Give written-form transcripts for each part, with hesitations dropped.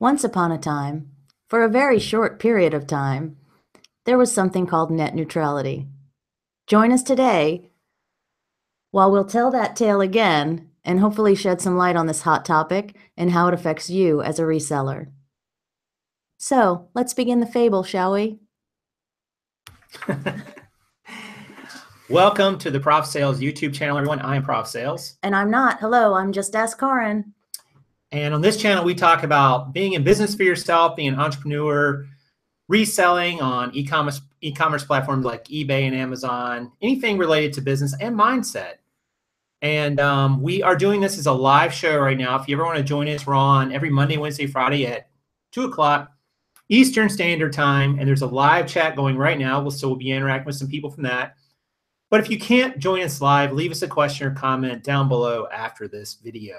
Once upon a time, for a very short period of time, there was something called net neutrality. Join us today while we'll tell that tale again and hopefully shed some light on this hot topic and how it affects you as a reseller. So, let's begin the fable, shall we? Welcome to the Prof Sales YouTube channel, everyone. I am Prof Sales. And I'm not. Hello, I'm just Ask Kaaren. And on this channel, we talk about being in business for yourself, being an entrepreneur, reselling on e-commerce platforms like eBay and Amazon, anything related to business and mindset. And we are doing this as a live show right now. If you ever want to join us, we're on every Monday, Wednesday, Friday at 2 o'clock Eastern Standard Time. And there's a live chat going right now. So we'll be interacting with some people from that. But if you can't join us live, leave us a question or comment down below after this video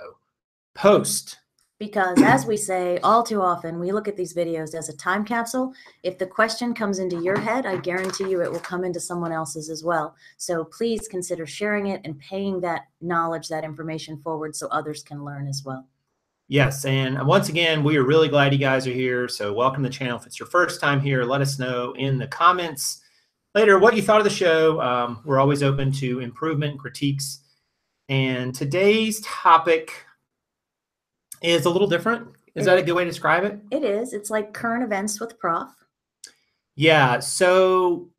post. Because as we say all too often, we look at these videos as a time capsule. If the question comes into your head, I guarantee you it will come into someone else's as well. So please consider sharing it and paying that knowledge, that information forward so others can learn as well. Yes, and once again, we are really glad you guys are here. So welcome to the channel. If it's your first time here, let us know in the comments later what you thought of the show. We're always open to improvement and critiques. And today's topic is a little different. Is that a good way to describe it? It is. It's like current events with Prof. Yeah, so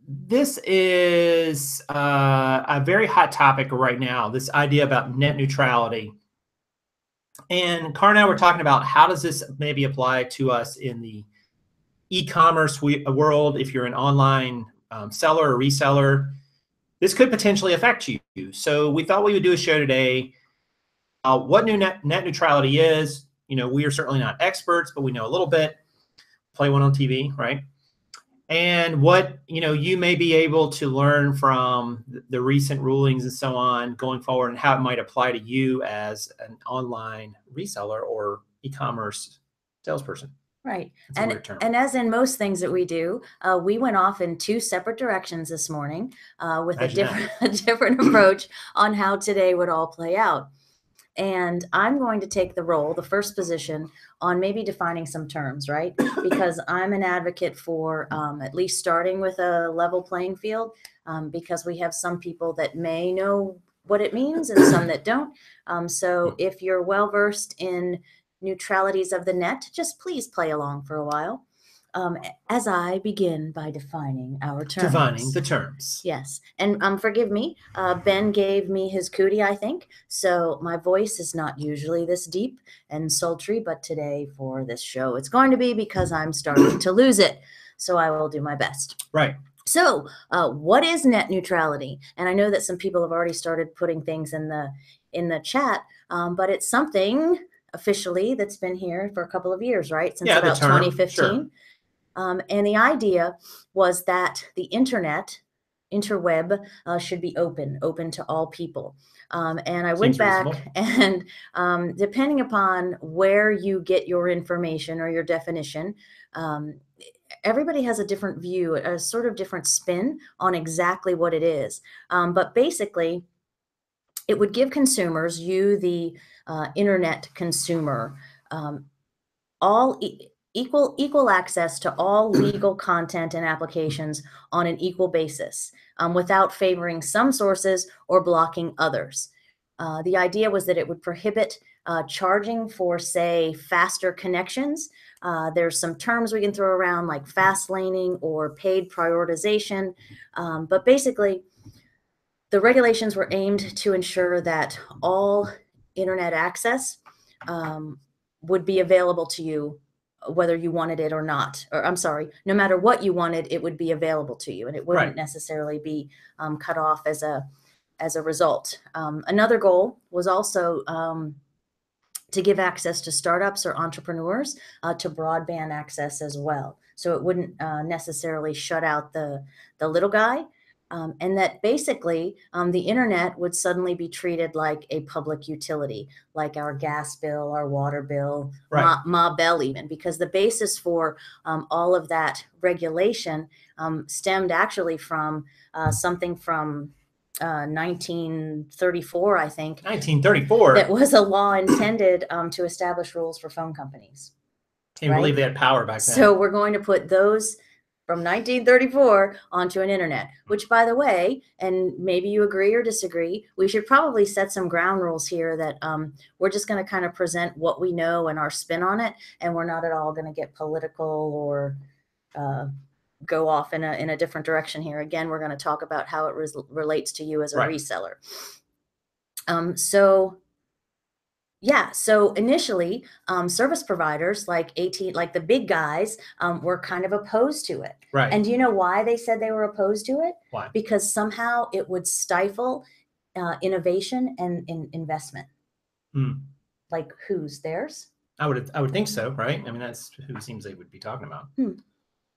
this is a very hot topic right now, this idea about net neutrality. And Kaaren and I were talking about how does this maybe apply to us in the e-commerce world. If you're an online seller or reseller, this could potentially affect you. So we thought we would do a show today. What net neutrality is. You know, we are certainly not experts, but we know a little bit. Play one on TV, right? And what, you know, you may be able to learn from the recent rulings and so on going forward, and how it might apply to you as an online reseller or e-commerce salesperson. Right. And as in most things that we do, we went off in two separate directions this morning with a different approach on how today would all play out. And I'm going to take the first position on maybe defining some terms, right? Because I'm an advocate for at least starting with a level playing field, because we have some people that may know what it means and some that don't. So if you're well-versed in neutralities of the net, just please play along for a while. As I begin by defining our terms. Defining the terms. Yes. And forgive me, Ben gave me his cootie, I think. So my voice is not usually this deep and sultry, but today for this show, it's going to be because I'm starting to lose it. So I will do my best. Right. So what is net neutrality? And I know that some people have already started putting things in the chat, but it's something officially that's been here for a couple of years, right? Since about 2015. Sure. And the idea was that the interweb should be open to all people. And I went back and depending upon where you get your information or your definition, everybody has a different view, a sort of different spin on exactly what it is. But basically, it would give consumers, you, the internet consumer, equal access to all legal content and applications on an equal basis, without favoring some sources or blocking others. The idea was that it would prohibit charging for, say, faster connections. There's some terms we can throw around like fast laning or paid prioritization. But basically, the regulations were aimed to ensure that all internet access would be available to you, whether you wanted it or not, or I'm sorry, no matter what you wanted, it would be available to you, and it wouldn't necessarily be cut off as a result. Another goal was also to give access to startups or entrepreneurs to broadband access as well. So it wouldn't necessarily shut out the little guy. And that basically the internet would suddenly be treated like a public utility, like our gas bill, our water bill, Ma Bell even, because the basis for all of that regulation stemmed actually from something from 1934, I think. 1934. That was a law intended to establish rules for phone companies. Can't believe they had power back then. So we're going to put those from 1934 onto an internet, which, by the way, and maybe you agree or disagree, we should probably set some ground rules here that we're just going to kind of present what we know and our spin on it, and we're not at all going to get political or go off in a different direction here. Again, we're going to talk about how it relates to you as a reseller. So initially, service providers like like the big guys, were kind of opposed to it. Right. And do you know why they said they were opposed to it? Why? Because somehow it would stifle innovation and investment. Like whose? Theirs? I would think so, right? I mean, that's who seems they would be talking about.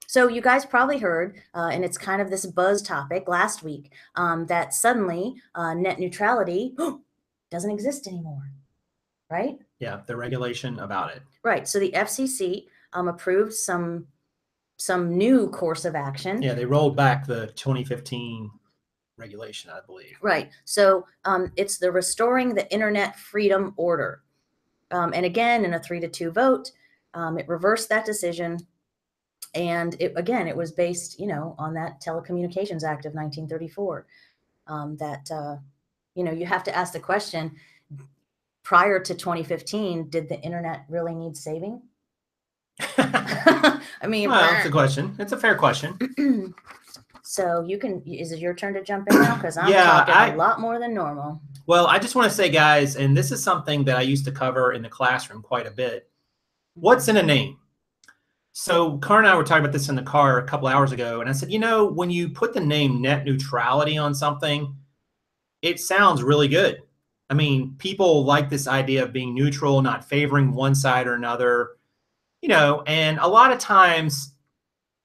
So you guys probably heard, and it's kind of this buzz topic last week, that suddenly net neutrality doesn't exist anymore. Right? Yeah, the regulation about it. Right. So the FCC approved some new course of action. Yeah, they rolled back the 2015 regulation, I believe. Right. So it's the Restoring the Internet Freedom Order. And again, in a 3-2 vote, it reversed that decision. And it was based, on that Telecommunications Act of 1934. You have to ask the question, prior to 2015, did the internet really need saving? I mean, well, that's a question. It's a fair question. So is it your turn to jump in now? Because I'm talking a lot more than normal. Well, I just want to say, guys, and this is something that I used to cover in the classroom quite a bit. What's in a name? So Kaaren and I were talking about this in the car a couple hours ago, and I said, when you put the name net neutrality on something, it sounds really good. I mean, people like this idea of being neutral, not favoring one side or another, and a lot of times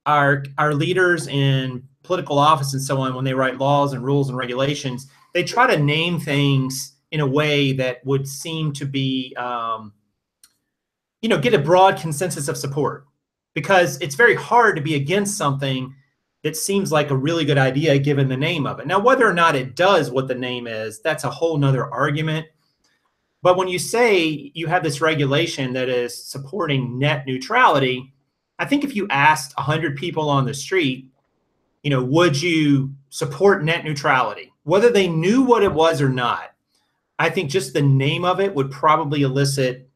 our leaders in political office and so on, when they write laws and rules and regulations, they try to name things in a way that would seem to be, get a broad consensus of support, because it's very hard to be against something that seems like a really good idea given the name of it. Now, whether or not it does what the name is, that's a whole nother argument. But when you say you have this regulation that is supporting net neutrality, I think if you asked 100 people on the street, would you support net neutrality, whether they knew what it was or not, I think just the name of it would probably elicit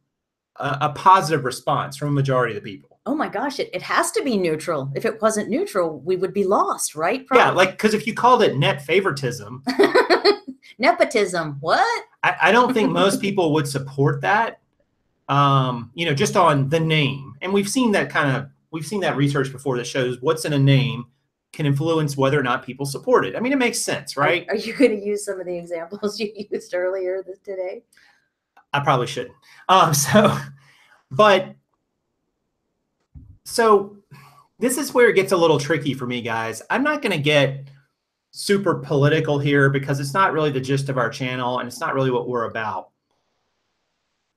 a positive response from a majority of the people. Oh my gosh, it has to be neutral. If it wasn't neutral, we would be lost, right? Prof? Yeah, because if you called it net favoritism. Nepotism, what? I don't think most people would support that, just on the name. And we've seen that research before that shows what's in a name can influence whether or not people support it. I mean, it makes sense, right? Are you going to use some of the examples you used earlier today? I probably shouldn't. So this is where it gets a little tricky for me, guys. I'm not going to get super political here because it's not really the gist of our channel and it's not really what we're about.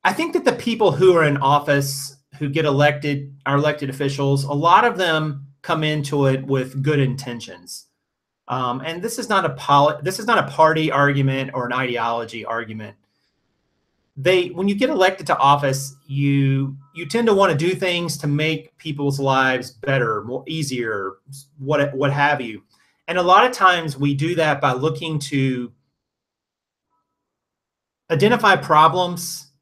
I think that the people who are in office, who get elected, are elected officials, a lot of them come into it with good intentions. And this is not a party argument or an ideology argument. When you get elected to office, you tend to want to do things to make people's lives better, more easier, what have you. And a lot of times we do that by looking to identify problems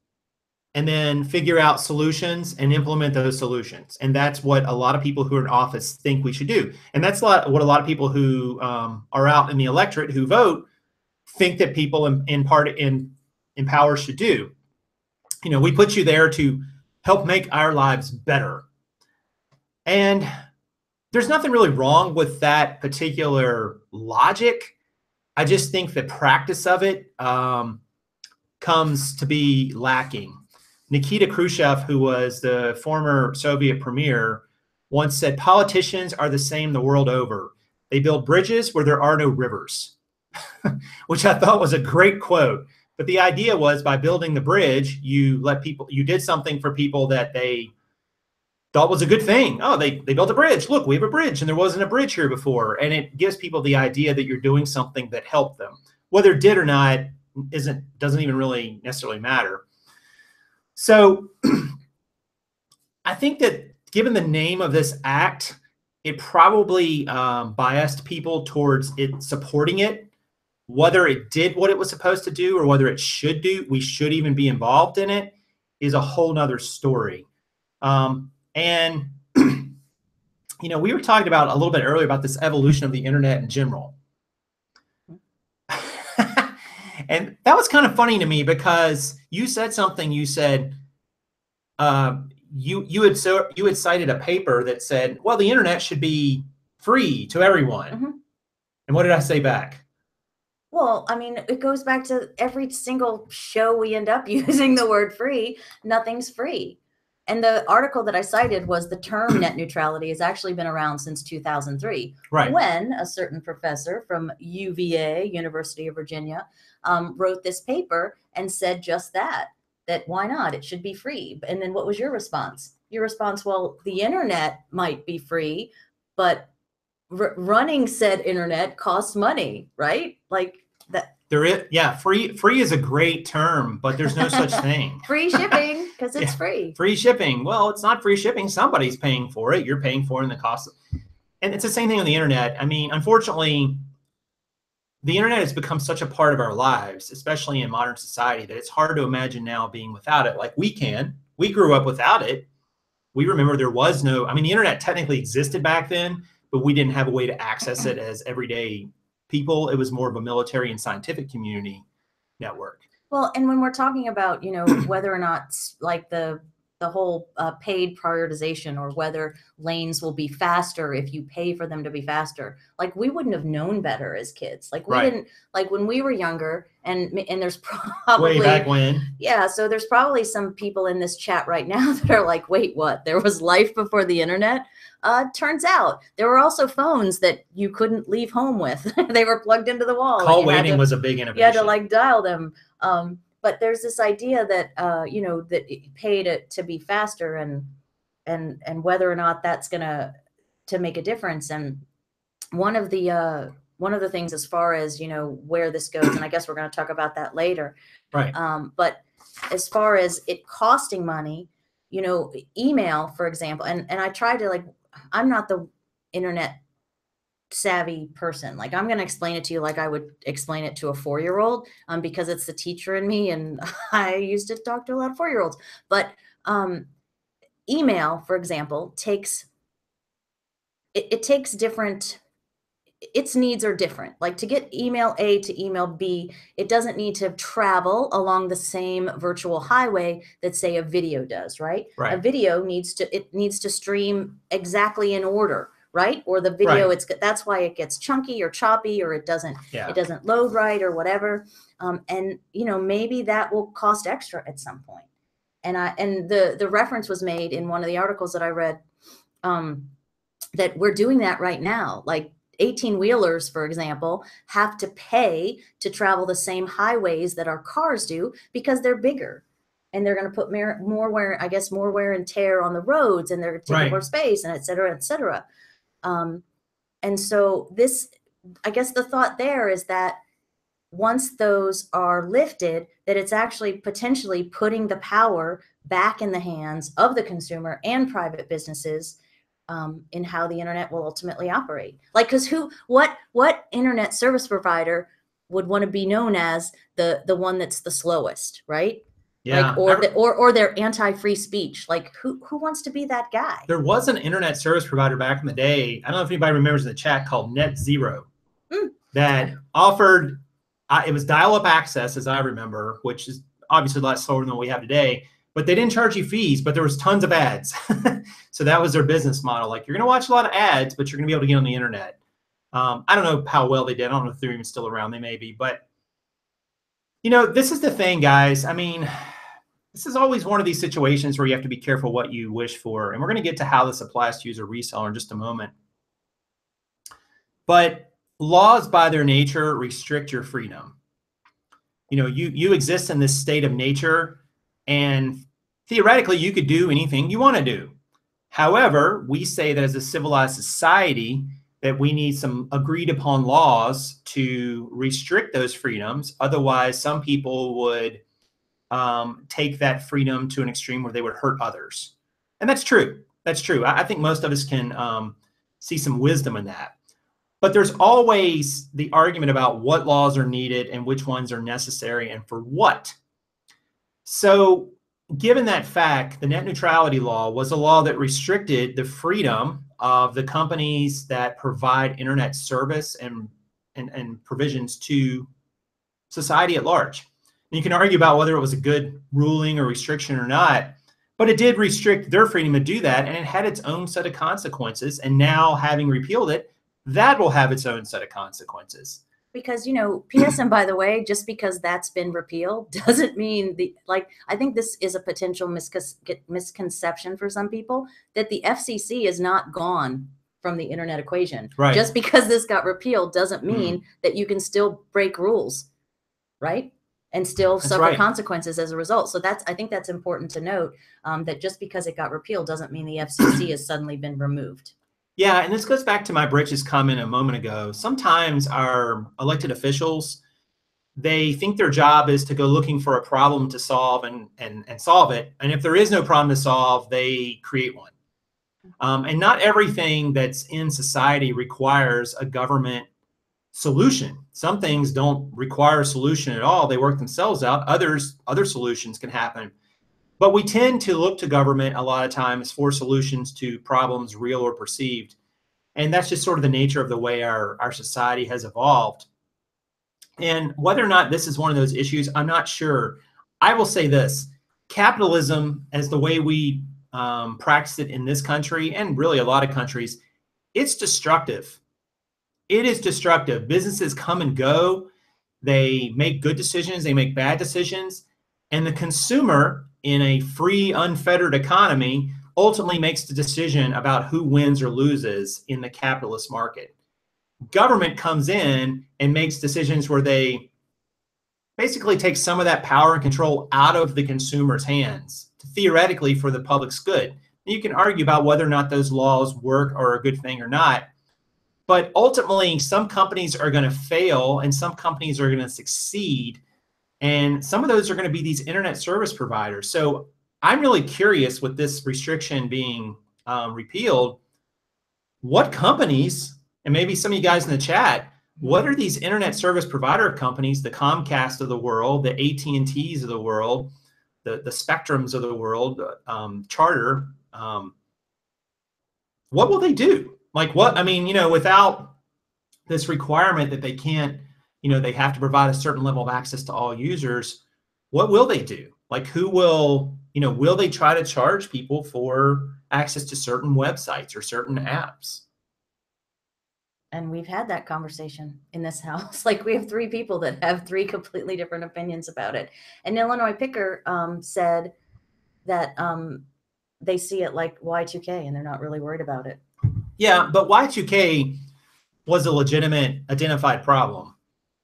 and then figure out solutions and implement those solutions. And that's what a lot of people who are in office think we should do. And that's what a lot of people who are out in the electorate who vote think that people in power should do. We put you there to help make our lives better. And there's nothing really wrong with that particular logic. I just think the practice of it comes to be lacking. Nikita Khrushchev, who was the former Soviet premier, once said, "Politicians are the same the world over. They build bridges where there are no rivers," which I thought was a great quote. But the idea was, by building the bridge, you did something for people that they thought was a good thing. Oh, they built a bridge. Look, we have a bridge, and there wasn't a bridge here before. And it gives people the idea that you're doing something that helped them. Whether it did or not doesn't even really necessarily matter. So I think that given the name of this act, it probably biased people towards it supporting it. Whether it did what it was supposed to do or whether it should do, we should even be involved in it, is a whole nother story. And we were talking about a little bit earlier about this evolution of the internet in general. And that was kind of funny to me because you said something. You said you had cited a paper that said, well, the internet should be free to everyone. Mm-hmm. And what did I say back? Well, I mean, it goes back to every single show we end up using the word free. Nothing's free. And the article that I cited was the term net neutrality has actually been around since 2003, right, when a certain professor from UVA, University of Virginia, wrote this paper and said just that why not? It should be free. And then what was your response? Your response, well, the internet might be free, but running said internet costs money, right? Like that. There is, yeah, free is a great term, but there's no such thing. Free shipping, because it's free. Free shipping. Well, it's not free shipping. Somebody's paying for it. You're paying for it in the cost. And it's the same thing on the internet. I mean, unfortunately, the internet has become such a part of our lives, especially in modern society, that it's hard to imagine now being without it. Like we grew up without it. We remember there was no, I mean, the internet technically existed back then, but we didn't have a way to access it as everyday people. It was more of a military and scientific community network. Well, and when we're talking about, whether or not like the whole paid prioritization, or whether lanes will be faster if you pay for them to be faster, like we wouldn't have known better as kids. Like we didn't, like when we were younger, and there's probably way back when. Yeah. So there's probably some people in this chat right now that are like, wait, what? There was life before the internet? Turns out there were also phones that you couldn't leave home with. They were plugged into the wall. Call waiting was a big innovation. You had to like dial them. But there's this idea that, that it paid to be faster, and whether or not that's to make a difference. And one of the things, as far as, where this goes, and I guess we're going to talk about that later. Right. But as far as it costing money, email, for example, and I try to, I'm not the internet savvy person. Like I'm going to explain it to you like I would explain it to a 4-year-old, because it's the teacher in me, and I used to talk to a lot of 4-year-olds. But email, for example, takes different, its needs are different. Like to get email A to email B, it doesn't need to travel along the same virtual highway that, say, a video does, right? Right. A video needs to stream exactly in order, right? Or the video, that's why it gets chunky or choppy, or it doesn't load right, or whatever. And maybe that will cost extra at some point. And the reference was made in one of the articles that I read, that we're doing that right now. Like 18-wheelers, for example, have to pay to travel the same highways that our cars do, because they're bigger, and they're going to put more wear and tear on the roads, and they're taking more space, and et cetera, et cetera. And so this, I guess the thought there is that once those are lifted, that it's actually potentially putting the power back in the hands of the consumer and private businesses, in how the internet will ultimately operate. Like, because what internet service provider would want to be known as the one that's the slowest, right? Yeah. Like, or they're anti-free speech. Like, who wants to be that guy? There was an internet service provider back in the day, I don't know if anybody remembers in the chat, called Net Zero, that offered, it was dial-up access, as I remember, which is obviously a lot slower than what we have today. But they didn't charge you fees, but there was tons of ads. So that was their business model. Like, you're going to watch a lot of ads, but you're going to be able to get on the internet. I don't know how well they did. I don't know if they're even still around. They may be. But, this is the thing, guys. I mean, this is always one of these situations where you have to be careful what you wish for. And we're going to get to how this applies to you as a reseller in just a moment. But laws, by their nature, restrict your freedom. You exist in this state of nature, and theoretically, you could do anything you want to do. However, we say that as a civilized society, that we need some agreed upon laws to restrict those freedoms. Otherwise, some people would take that freedom to an extreme where they would hurt others. And that's true. That's true. I think most of us can see some wisdom in that. But there's always the argument about what laws are needed and which ones are necessary and for what. So given that fact, the net neutrality law was a law that restricted the freedom of the companies that provide internet service and provisions to society at large. And you can argue about whether it was a good ruling or restriction or not, but it did restrict their freedom to do that, and it had its own set of consequences. And now, having repealed it, that will have its own set of consequences. Because, you know, P.S. and by the way, just because that's been repealed doesn't mean I think this is a potential misconception for some people that the FCC is not gone from the internet equation. Right. Just because this got repealed doesn't mean that you can still break rules, right? And still suffer consequences as a result. So I think that's important to note, that just because it got repealed doesn't mean the FCC has suddenly been removed. Yeah, and this goes back to my britches comment a moment ago. Sometimes our elected officials, they think their job is to go looking for a problem to solve and solve it. And if there is no problem to solve, they create one. And not everything that's in society requires a government solution. Some things don't require a solution at all. They work themselves out. Other solutions can happen. But we tend to look to government a lot of times for solutions to problems, real or perceived. And that's just sort of the nature of the way our society has evolved. And whether or not this is one of those issues, I'm not sure. I will say this: capitalism, as the way we practice it in this country and really a lot of countries, it's destructive. It is destructive. Businesses come and go. They make good decisions. They make bad decisions. And the consumer, in a free, unfettered economy, ultimately makes the decision about who wins or loses in the capitalist market. Government comes in and makes decisions where they basically take some of that power and control out of the consumer's hands, theoretically for the public's good. And you can argue about whether or not those laws work or are a good thing or not. But ultimately, some companies are going to fail and some companies are going to succeed. And some of those are going to be these internet service providers. So I'm really curious, with this restriction being repealed, what companies, and maybe some of you guys in the chat, what are these internet service provider companies, the Comcast of the world, the AT&Ts of the world, the Spectrums of the world, Charter, what will they do? Like what, I mean, you know, without this requirement that they can't, you know, they have to provide a certain level of access to all users, what will they do? Like who will, you know, will they try to charge people for access to certain websites or certain apps? And we've had that conversation in this house. Like we have 3 people that have 3 completely different opinions about it. And Illinois Picker said that they see it like Y2K and they're not really worried about it. Yeah, but Y2K was a legitimate identified problem.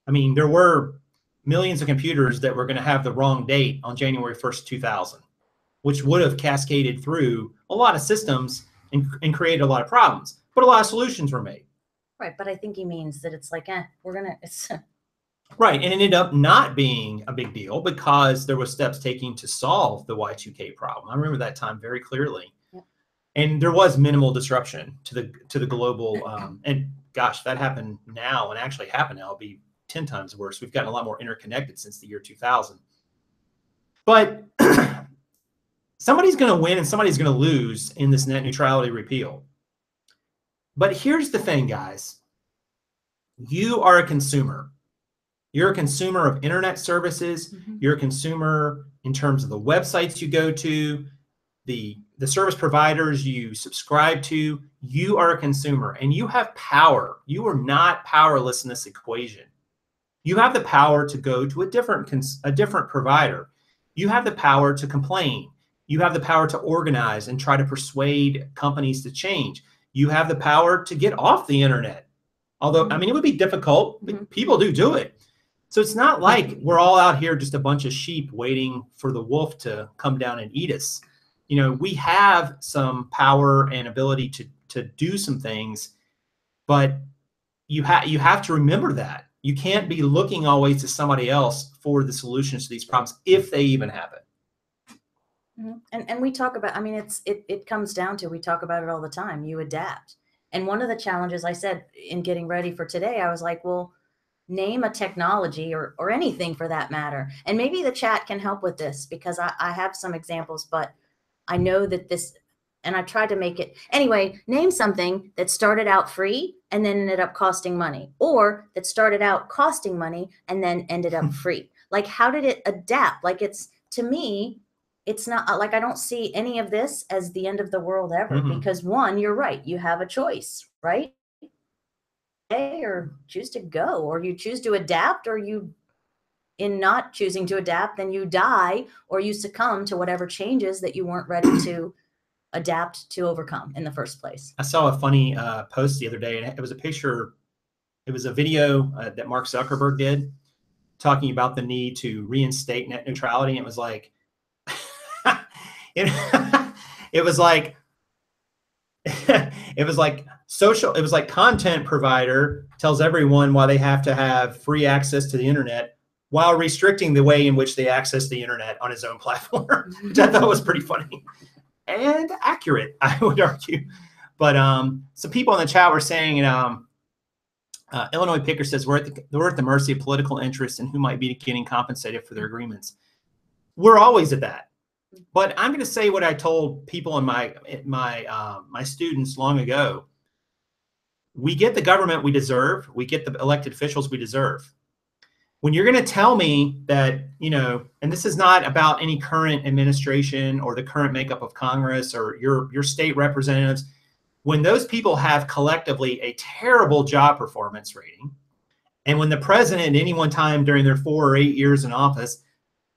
I mean, there were millions of computers that were going to have the wrong date on January 1st, 2000, which would have cascaded through a lot of systems and created a lot of problems. But a lot of solutions were made. Right, but I think he means that it's like, we're going to... Right, and it ended up not being a big deal because there were steps taken to solve the Y2K problem. I remember that time very clearly. Yep. And there was minimal disruption to the global, and gosh, that happened now, and actually happened now, it'll be 10 times worse. We've gotten a lot more interconnected since the year 2000. But somebody's going to win and somebody's going to lose in this net neutrality repeal. But here's the thing, guys. You are a consumer. You're a consumer of internet services. Mm-hmm. You're a consumer in terms of the websites you go to, the service providers you subscribe to. You are a consumer and you have power. You are not powerless in this equation. You have the power to go to a different provider. You have the power to complain. You have the power to organize and try to persuade companies to change. You have the power to get off the internet. Although, I mean, it would be difficult, but people do it. So it's not like we're all out here just a bunch of sheep waiting for the wolf to come down and eat us. You know, we have some power and ability to do some things, but you have to remember that. You can't be looking always to somebody else for the solutions to these problems if they even happen. And we talk about, I mean, it comes down to, we talk about it all the time. You adapt. And one of the challenges I said in getting ready for today, I was like, well, name a technology or anything for that matter. And maybe the chat can help with this, because I have some examples, but I know that this, and I tried to make it anyway. Name something that started out free and then ended up costing money, or that started out costing money and then ended up free. Like, how did it adapt? Like, it's, to me, it's not like, I don't see any of this as the end of the world ever, because one, you're right, you have a choice, right? Or choose to go, or you choose to adapt, or you, in not choosing to adapt, then you die, or you succumb to whatever changes that you weren't ready to adapt to overcome in the first place. I saw a funny post the other day, and it was a picture, it was a video that Mark Zuckerberg did talking about the need to reinstate net neutrality. And it was like, it was like, it was like social, it was like content provider tells everyone why they have to have free access to the internet while restricting the way in which they access the internet on his own platform, which I thought was pretty funny and accurate, I would argue. But some people in the chat were saying, Illinois Picker says, we're at the mercy of political interests and who might be getting compensated for their agreements. We're always at that. But I'm going to say what I told people in my students long ago. We get the government we deserve. We get the elected officials we deserve. When you're going to tell me that, you know, and this is not about any current administration or the current makeup of Congress or your state representatives, when those people have collectively a terrible job performance rating, and when the president at any one time during their 4 or 8 years in office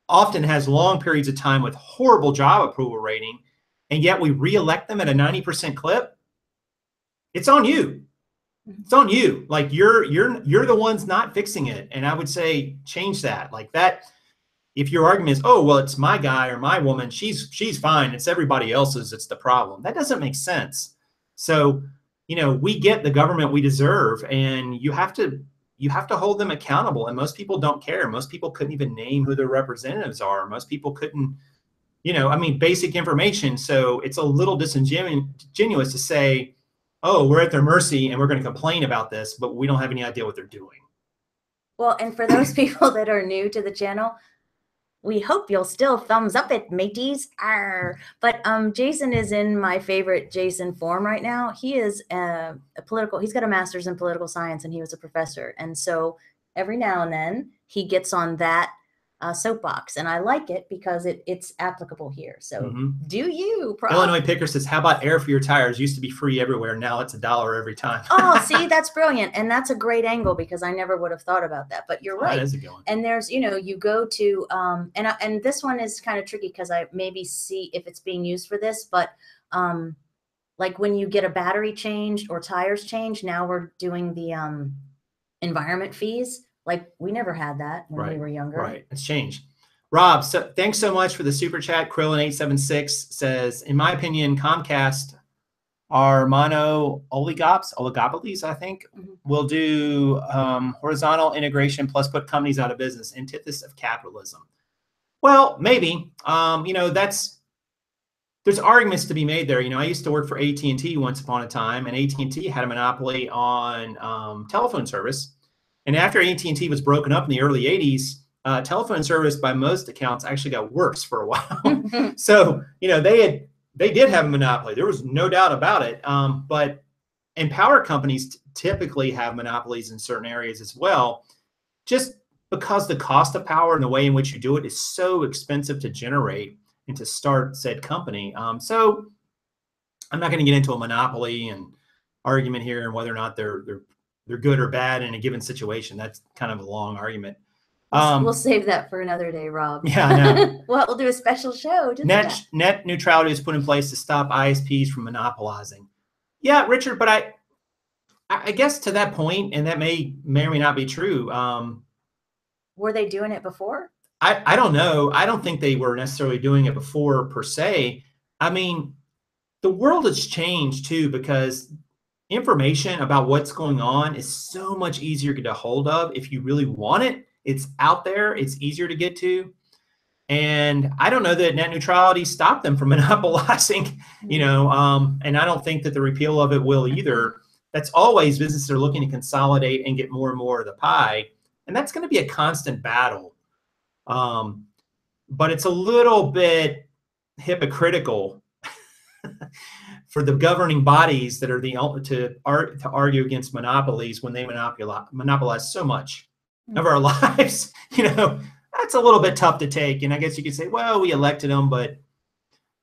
often has long periods of time with horrible job approval rating, and yet we reelect them at a 90% clip, it's on you. It's on you. Like, you're the ones not fixing it. And I would say change that. Like that, if your argument is, oh, well, it's my guy or my woman, she's fine, it's everybody else's, it's the problem. That doesn't make sense. So, you know, we get the government we deserve, and you have to hold them accountable. And most people don't care. Most people couldn't even name who their representatives are. Most people couldn't, you know, I mean, basic information. So it's a little disingenuous to say, oh, we're at their mercy and we're going to complain about this, but we don't have any idea what they're doing. Well, and for those people that are new to the channel, we hope you'll still thumbs up it, mateys. Arr. But Jason is in my favorite Jason form right now. He is he's got a master's in political science, and he was a professor. And so every now and then he gets on that soapbox, and I like it because it's applicable here. So do you, Prof? Illinois Picker says, how about air for your tires? Used to be free everywhere. Now it's $1 every time. Oh, see, that's brilliant. And that's a great angle, because I never would have thought about that. But you're right. That is a good one. And there's, you know, you go to, and this one is kind of tricky because I maybe see if it's being used for this, but like when you get a battery changed or tires changed, now we're doing the environment fees. Like, we never had that when we were younger. Right. It's changed. Rob, so thanks so much for the super chat. Krillin876 says, in my opinion, Comcast are oligopolies, I think, will do horizontal integration plus put companies out of business, antithesis of capitalism. Well, maybe. You know, there's arguments to be made there. You know, I used to work for AT&T once upon a time, and AT&T had a monopoly on telephone service. And after AT&T was broken up in the early 80s, telephone service by most accounts actually got worse for a while. So, you know, they did have a monopoly. There was no doubt about it. And power companies typically have monopolies in certain areas as well, just because the cost of power and the way in which you do it is so expensive to generate and to start said company. So I'm not going to get into a monopoly and argument here and whether or not they're good or bad in a given situation. That's kind of a long argument. We'll save that for another day, Rob. Yeah, I know. Well, we'll do a special show. Net neutrality is put in place to stop ISPs from monopolizing. Yeah, Richard, but I guess to that point, and that may or may not be true. Were they doing it before? I don't know. I don't think they were necessarily doing it before per se. I mean, the world has changed too, because information about what's going on is so much easier to get a hold of. If you really want it, it's out there. It's easier to get to. And I don't know that net neutrality stopped them from monopolizing, and I don't think that the repeal of it will either. That's always businesses are looking to consolidate and get more and more of the pie. And that's going to be a constant battle. But it's a little bit hypocritical for the governing bodies that are to argue against monopolies when they monopolize so much of our lives. That's a little bit tough to take. And I guess you could say, well, we elected them, but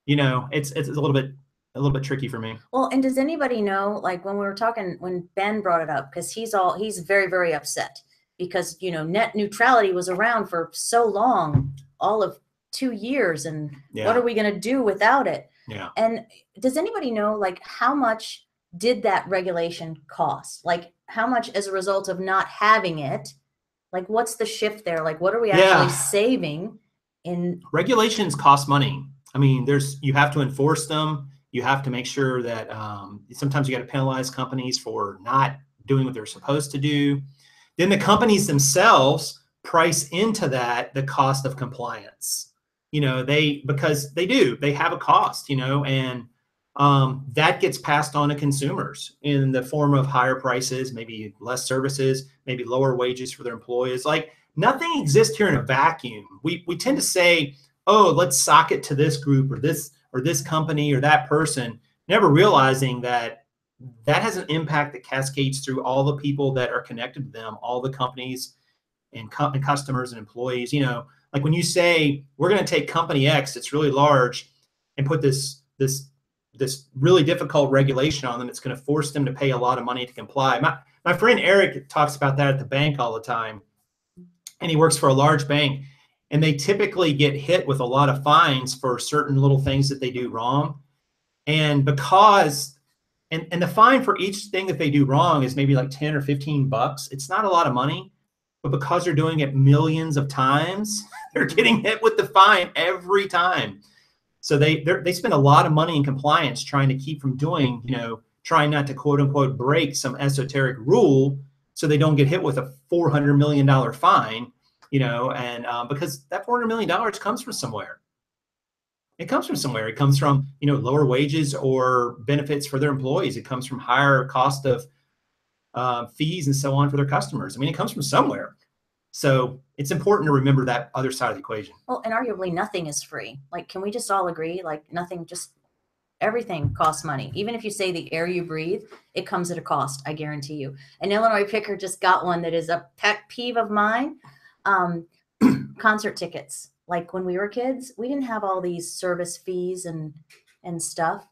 it's a little bit tricky for me. Well, and does anybody know, like when we were talking, when Ben brought it up, because he's very, very upset because, net neutrality was around for so long, all of 2 years. And what are we going to do without it? Yeah. And does anybody know, like, how much did that regulation cost? Like, how much as a result of not having it? Like, what's the shift there? Like, what are we actually saving in? Regulations cost money. I mean, you have to enforce them. You have to make sure that sometimes you got to penalize companies for not doing what they're supposed to do. Then the companies themselves price into that the cost of compliance. Because they have a cost, and that gets passed on to consumers in the form of higher prices, maybe less services, maybe lower wages for their employees. Like, nothing exists here in a vacuum. We tend to say, oh, let's sock it to this group or this company or that person, never realizing that has an impact that cascades through all the people that are connected to them, all the companies and customers and employees. Like when you say we're going to take company X that's really large and put this really difficult regulation on them, it's going to force them to pay a lot of money to comply. My friend Eric talks about that at the bank all the time, and he works for a large bank, and they typically get hit with a lot of fines for certain little things that they do wrong. And and the fine for each thing that they do wrong is maybe like 10 or 15 bucks. It's not a lot of money, but because they're doing it millions of times, they're getting hit with the fine every time. So they spend a lot of money in compliance trying to keep from doing, trying not to quote unquote break some esoteric rule so they don't get hit with a $400 million fine, and because that $400 million comes from somewhere. It comes from somewhere. It comes from, lower wages or benefits for their employees. It comes from higher cost of fees and so on for their customers. I mean, it comes from somewhere. So it's important to remember that other side of the equation. Well, and arguably nothing is free. Like, can we just all agree? Like, everything costs money. Even if you say the air you breathe, it comes at a cost, I guarantee you. And Illinois Picker just got one that is a pet peeve of mine. Concert tickets. Like when we were kids, we didn't have all these service fees and stuff.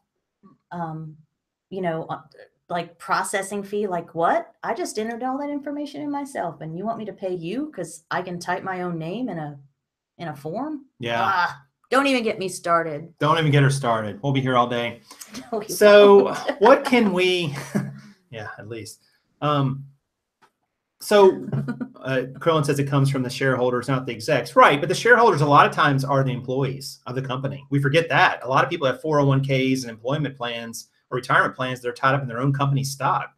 Like processing fee, like what? I just entered all that information in myself, and you want me to pay you because I can type my own name in a form? Yeah. Don't even get me started. Don't even get her started. We'll be here all day. No, so what can we, yeah, at least. Krillin says it comes from the shareholders, not the execs. Right, but the shareholders a lot of times are the employees of the company. We forget that. A lot of people have 401ks and employment plans or retirement plans that are tied up in their own company stock.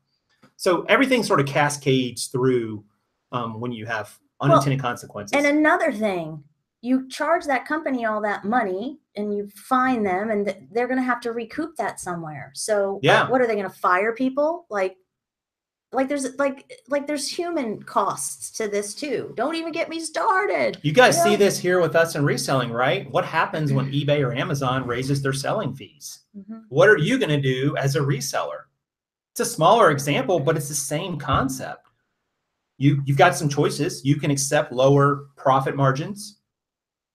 So everything sort of cascades through when you have unintended consequences. And another thing, you charge that company all that money and you fine them, and they're going to have to recoup that somewhere. So what are they going to fire people? Like there's human costs to this too. Don't even get me started. You guys see this here with us in reselling, right? What happens when eBay or Amazon raises their selling fees? What are you going to do as a reseller? It's a smaller example, but it's the same concept. You've got some choices. You can accept lower profit margins,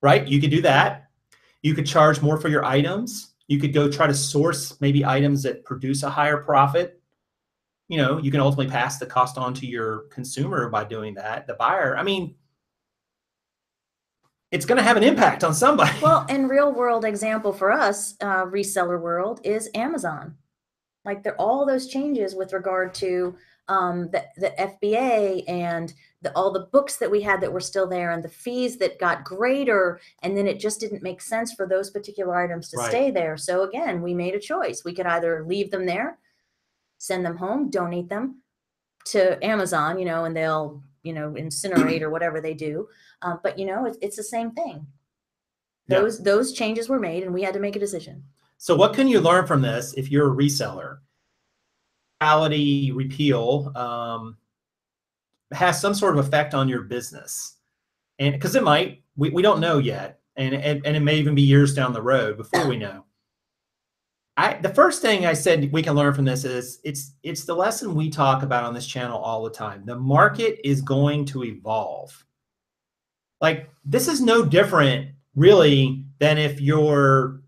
right? You could do that. You could charge more for your items. You could go try to source maybe items that produce a higher profit. You can ultimately pass the cost on to your consumer by doing that, the buyer. I mean, it's going to have an impact on somebody. Well, and real world example for us, reseller world, is Amazon. Like all those changes with regard to the FBA and all the books that we had that were still there and the fees that got greater, and then it just didn't make sense for those particular items to stay there. So again, we made a choice. We could either leave them there, send them home, donate them to Amazon, and they'll, incinerate or whatever they do. But, it's the same thing. Those changes were made, and we had to make a decision. So what can you learn from this if you're a reseller? Reality repeal has some sort of effect on your business, and because it might, we don't know yet, and it may even be years down the road before we know. The first thing I said we can learn from this is it's the lesson we talk about on this channel all the time. The market is going to evolve. Like, this is no different really than if your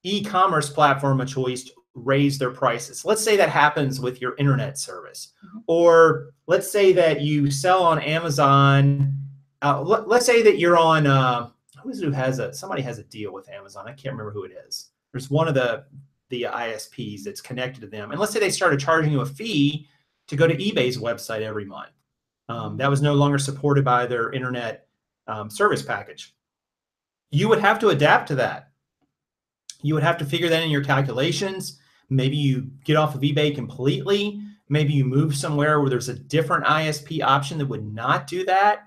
e-commerce platform of choice raise their prices. Let's say that happens with your internet service, or let's say that you sell on Amazon. Let's say that you're on somebody has a deal with Amazon. I can't remember who it is. There's one of the ISPs that's connected to them, and let's say they started charging you a fee to go to eBay's website every month. That was no longer supported by their internet service package. You would have to adapt to that. You would have to figure that in your calculations. Maybe you get off of eBay completely. Maybe you move somewhere where there's a different ISP option that would not do that.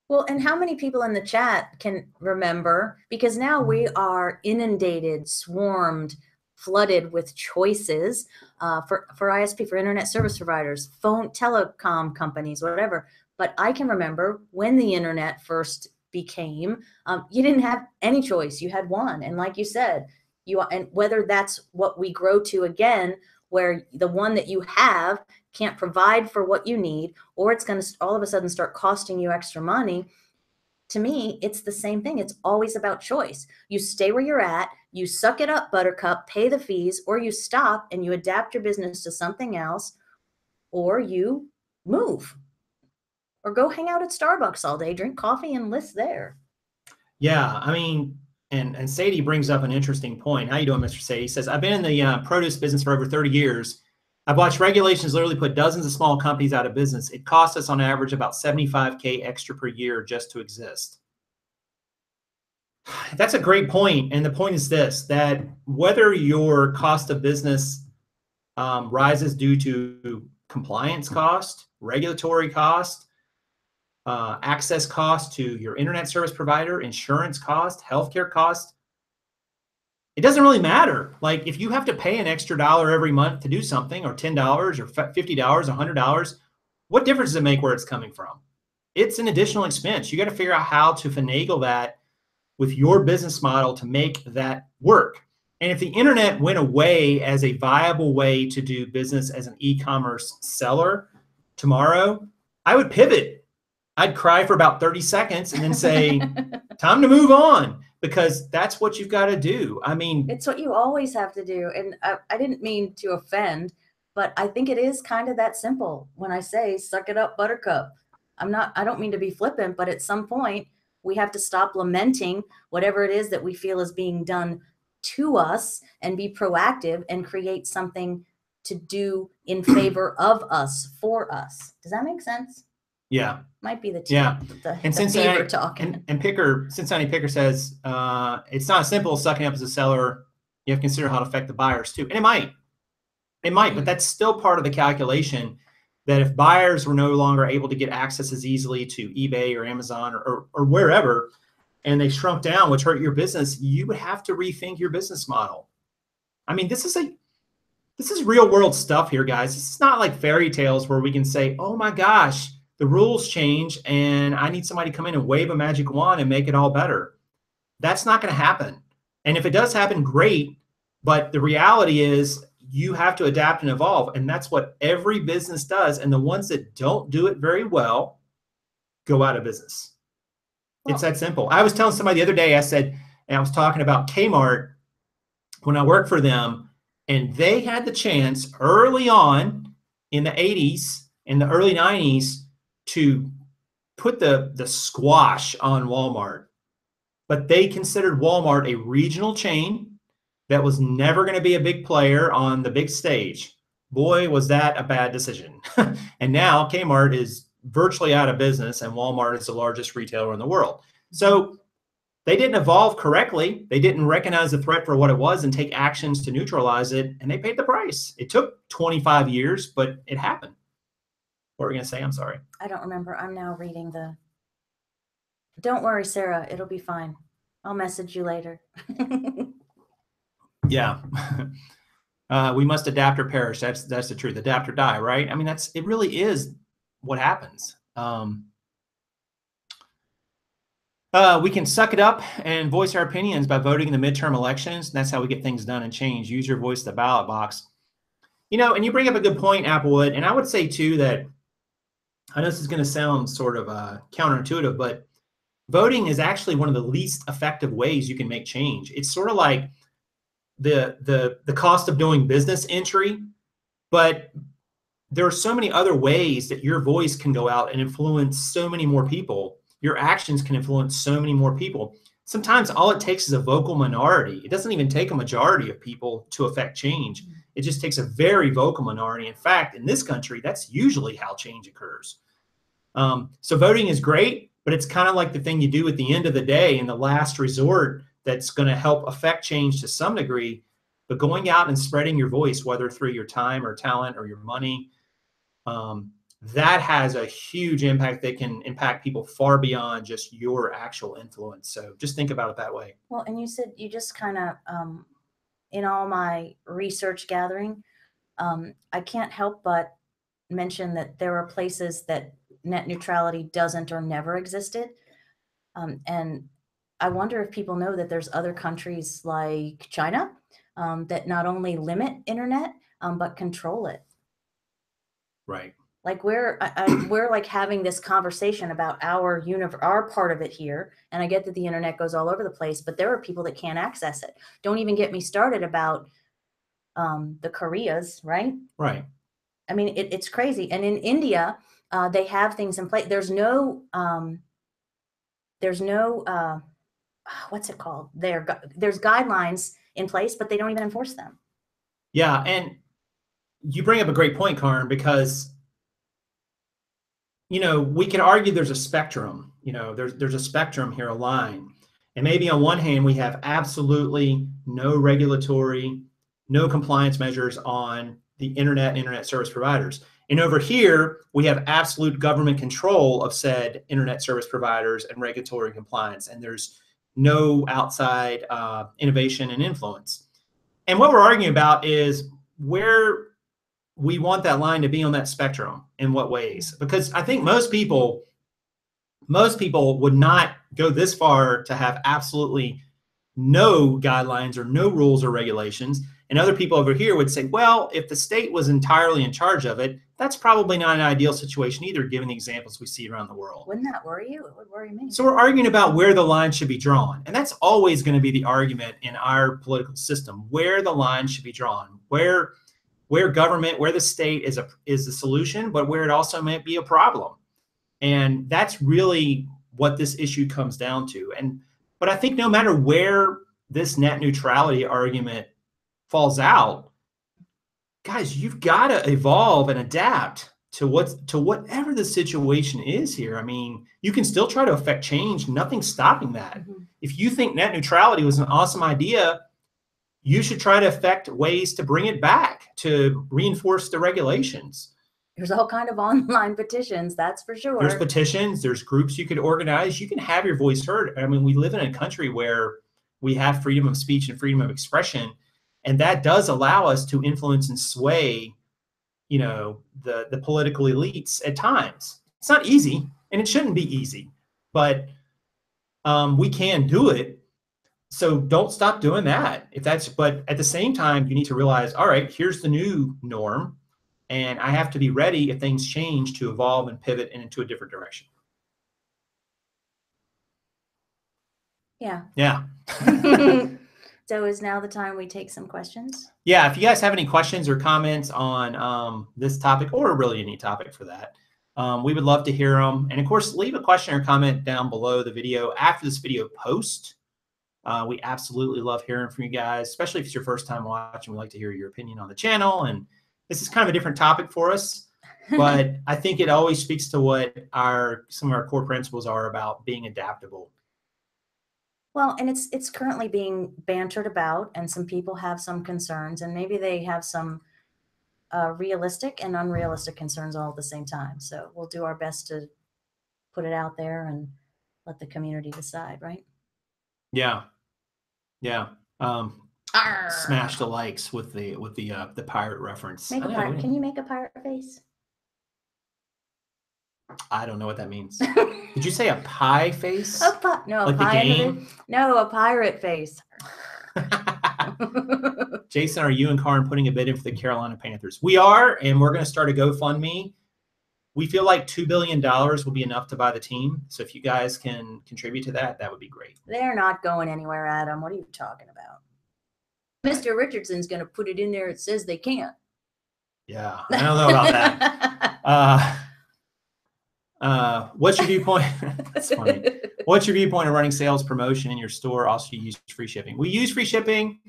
Well, and how many people in the chat can remember? Because now we are inundated, swarmed, flooded with choices for ISP, for internet service providers, telecom companies, whatever. But I can remember when the internet first became, you didn't have any choice. You had one. And like you said, and whether that's what we grow to again, where the one that you have can't provide for what you need, or it's going to all of a sudden start costing you extra money. To me, it's the same thing. It's always about choice. You stay where you're at, you suck it up, buttercup, pay the fees, or you stop and you adapt your business to something else, or you move. Or go hang out at Starbucks all day, drink coffee, and list there. Yeah, I mean, and Sadie brings up an interesting point. How you doing, Mr. Sadie? He says, I've been in the produce business for over 30 years. I've watched regulations literally put dozens of small companies out of business. It costs us on average about $75K extra per year just to exist. That's a great point. And the point is this, that whether your cost of business rises due to compliance cost, regulatory cost, access cost to your internet service provider, insurance cost, healthcare cost, it doesn't really matter. Like, if you have to pay an extra $1 every month to do something, or $10 or $50, $100, what difference does it make where it's coming from? It's an additional expense. You got to figure out how to finagle that with your business model to make that work. And if the internet went away as a viable way to do business as an e-commerce seller tomorrow, I would pivot. I'd cry for about 30 seconds and then say, time to move on, because that's what you've got to do. I mean, it's what you always have to do. And I didn't mean to offend, but I think it is kind of that simple when I say, suck it up, buttercup. I don't mean to be flippant, but at some point we have to stop lamenting whatever it is that we feel is being done to us and be proactive and create something to do in favor of us, for us. Does that make sense? Yeah. Might be the and Cincinnati talking. And Cincinnati Picker says it's not as simple as sucking up as a seller. You have to consider how to affect the buyers too. And it might, but that's still part of the calculation, that if buyers were no longer able to get access as easily to eBay or Amazon or wherever, and they shrunk down, which hurt your business, you would have to rethink your business model. I mean, this is real world stuff here, guys. It's not like fairy tales where we can say, oh my gosh, the rules change and I need somebody to come in and wave a magic wand and make it all better. That's not going to happen. And if it does happen, great. But the reality is you have to adapt and evolve. And that's what every business does. And the ones that don't do it very well go out of business. Well, it's that simple. I was telling somebody the other day, and I was talking about Kmart when I worked for them, and they had the chance early on in the 80s and the early 90s to put the squash on Walmart. But they considered Walmart a regional chain that was never going to be a big player on the big stage. Boy, was that a bad decision. And now Kmart is virtually out of business, and Walmart is the largest retailer in the world. So they didn't evolve correctly. They didn't recognize the threat for what it was and take actions to neutralize it, and they paid the price. It took 25 years, but it happened. What were you going to say? I'm sorry. I don't remember. I'm now reading Don't worry, Sarah. It'll be fine. I'll message you later. Yeah. We must adapt or perish. That's the truth. Adapt or die, right? I mean, it really is what happens. We can suck it up and voice our opinions by voting in the midterm elections. That's how we get things done and change. Use your voice at the ballot box. You know, and you bring up a good point, Applewood. And I would say, too, that I know this is going to sound sort of counterintuitive, but voting is actually one of the least effective ways you can make change. It's sort of like the cost of doing business entry, but there are so many other ways that your voice can go out and influence so many more people. Your actions can influence so many more people. Sometimes all it takes is a vocal minority. It doesn't even take a majority of people to affect change. It just takes a very vocal minority. In fact, in this country, that's usually how change occurs. So voting is great, but it's kind of like the thing you do at the end of the day in the last resort that's going to help affect change to some degree. But going out and spreading your voice, whether through your time or talent or your money, that has a huge impact that can impact people far beyond just your actual influence. So just think about it that way. Well, and you said you just kind of, in all my research gathering, I can't help but mention that there are places that net neutrality doesn't or never existed. And I wonder if people know that there's other countries like China that not only limit internet, but control it. Right. Like we're like having this conversation about our part of it here, and I get that the internet goes all over the place, but there are people that can't access it. Don't even get me started about the Koreas, right? Right. I mean, it's crazy. And in India, they have things in place. There's no what's it called? There's guidelines in place, but they don't even enforce them. Yeah, and you bring up a great point, Kaaren, because we can argue there's a spectrum. There's a spectrum here, a line. And maybe on one hand, we have absolutely no regulatory, no compliance measures on the internet service providers. And over here, we have absolute government control of said internet service providers and regulatory compliance. And there's no outside innovation and influence. And what we're arguing about is where we want that line to be on that spectrum, in what ways? Because I think most people would not go this far to have absolutely no guidelines or no rules or regulations. And other people over here would say, well, if the state was entirely in charge of it, that's probably not an ideal situation either, given the examples we see around the world. Wouldn't that worry you? It would worry me. So we're arguing about where the line should be drawn. And that's always going to be the argument in our political system, where the line should be drawn, where government, where the state is the solution, but where it also might be a problem. And that's really what this issue comes down to. But I think no matter where this net neutrality argument falls out, guys, you've got to evolve and adapt to whatever the situation is here. I mean, you can still try to affect change. Nothing's stopping that. Mm-hmm. If you think net neutrality was an awesome idea, you should try to affect ways to bring it back, to reinforce the regulations. There's all kind of online petitions, that's for sure. There's petitions, there's groups you could organize. You can have your voice heard. I mean, we live in a country where we have freedom of speech and freedom of expression, and that does allow us to influence and sway, the political elites at times. It's not easy, and it shouldn't be easy, but we can do it. So don't stop doing that. But at the same time, you need to realize, all right, here's the new norm, and I have to be ready if things change to evolve and pivot into a different direction. Yeah. Yeah. So is now the time we take some questions? Yeah. If you guys have any questions or comments on this topic, or really any topic for that, we would love to hear them. And of course, leave a question or comment down below the video after this video post. We absolutely love hearing from you guys, especially if it's your first time watching. We'd like to hear your opinion on the channel. And this is kind of a different topic for us, but I think it always speaks to what some of our core principles are about being adaptable. Well, and it's currently being bantered about, and some people have some concerns, and maybe they have some realistic and unrealistic concerns all at the same time. So we'll do our best to put it out there and let the community decide, right? Yeah. Yeah. Smash the likes with the pirate reference. Can you make a pirate face? I don't know what that means. Did you say a pie face? No, like a pie the game? No, a pirate face. Jason, are you and Kaaren putting a bid in for the Carolina Panthers? We are, and we're going to start a GoFundMe. We feel like $2 billion will be enough to buy the team. So if you guys can contribute to that, that would be great. They're not going anywhere, Adam. What are you talking about? Mr. Richardson's going to put it in there. It says they can't. Yeah, I don't know about that. What's your viewpoint? That's funny. What's your viewpoint of running sales promotion in your store? Also, you use free shipping. We use free shipping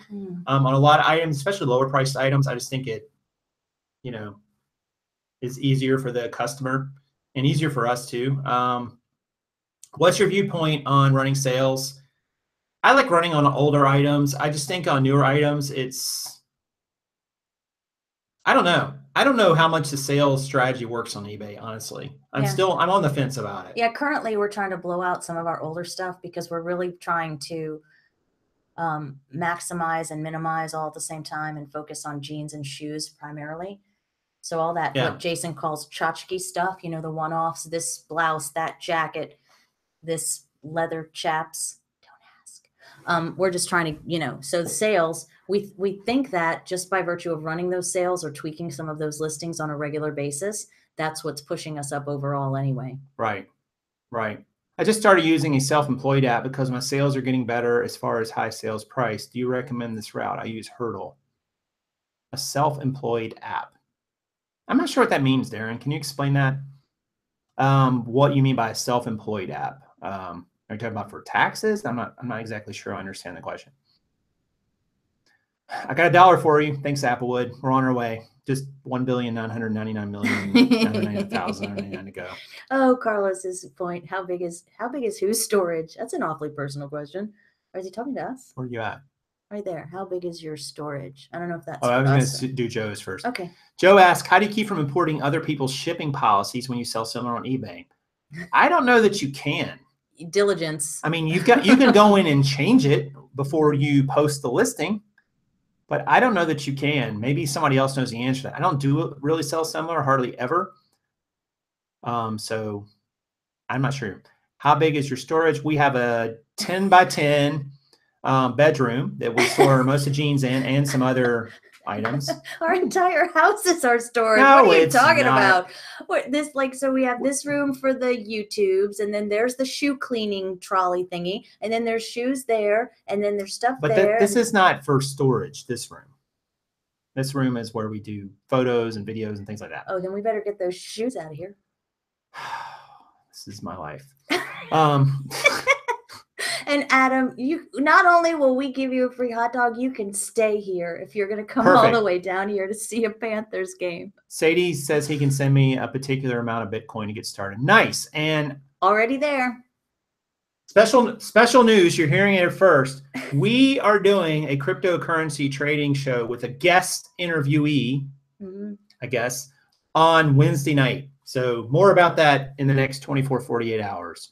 on a lot of items, especially lower priced items. I just think it, is easier for the customer and easier for us too. What's your viewpoint on running sales? I like running on older items. I just think on newer items, I don't know. I don't know how much the sales strategy works on eBay, honestly. I'm on the fence about it. Yeah, currently we're trying to blow out some of our older stuff because we're really trying to maximize and minimize all at the same time and focus on jeans and shoes primarily. So all that, what Jason calls tchotchke stuff, the one-offs, this blouse, that jacket, this leather chaps, don't ask. We're just trying to, so the sales, we think that just by virtue of running those sales or tweaking some of those listings on a regular basis, that's what's pushing us up overall anyway. Right. I just started using a self-employed app because my sales are getting better as far as high sales price. Do you recommend this route? I use Hurdle. A self-employed app. I'm not sure what that means, Darren. Can you explain that? What you mean by a self-employed app? Are you talking about for taxes? I'm not exactly sure I understand the question. I got $1 for you. Thanks, Applewood. We're on our way. Just 1,999,999,099 to go. Oh, Carlos's point. How big is whose storage? That's an awfully personal question. Or is he talking to us? Where are you at? Right there. How big is your storage? I don't know if that's. Oh, I was going to do Joe's first. Okay. Joe asked, how do you keep from importing other people's shipping policies when you sell similar on eBay? I don't know that you can. Diligence. I mean, you can go in and change it before you post the listing, but I don't know that you can. Maybe somebody else knows the answer to that. I don't really sell similar, hardly ever. So I'm not sure. How big is your storage? We have a 10 by 10 bedroom that we store most of jeans in and some other items. Our entire house is our storage. No, what are you talking about? So we have this room for the YouTubes, and then there's the shoe cleaning trolley thingy, and then there's shoes there, and then there's stuff there. But this is not for storage, this room. This room is where we do photos and videos and things like that. Oh, then we better get those shoes out of here. This is my life. And Adam, you not only will we give you a free hot dog, you can stay here if you're going to come all the way down here to see a Panthers game. Sadie says he can send me a particular amount of Bitcoin to get started. Nice. And already there. Special news. You're hearing it first. We are doing a cryptocurrency trading show with a guest interviewee, I guess, on Wednesday night. So more about that in the next 24, 48 hours.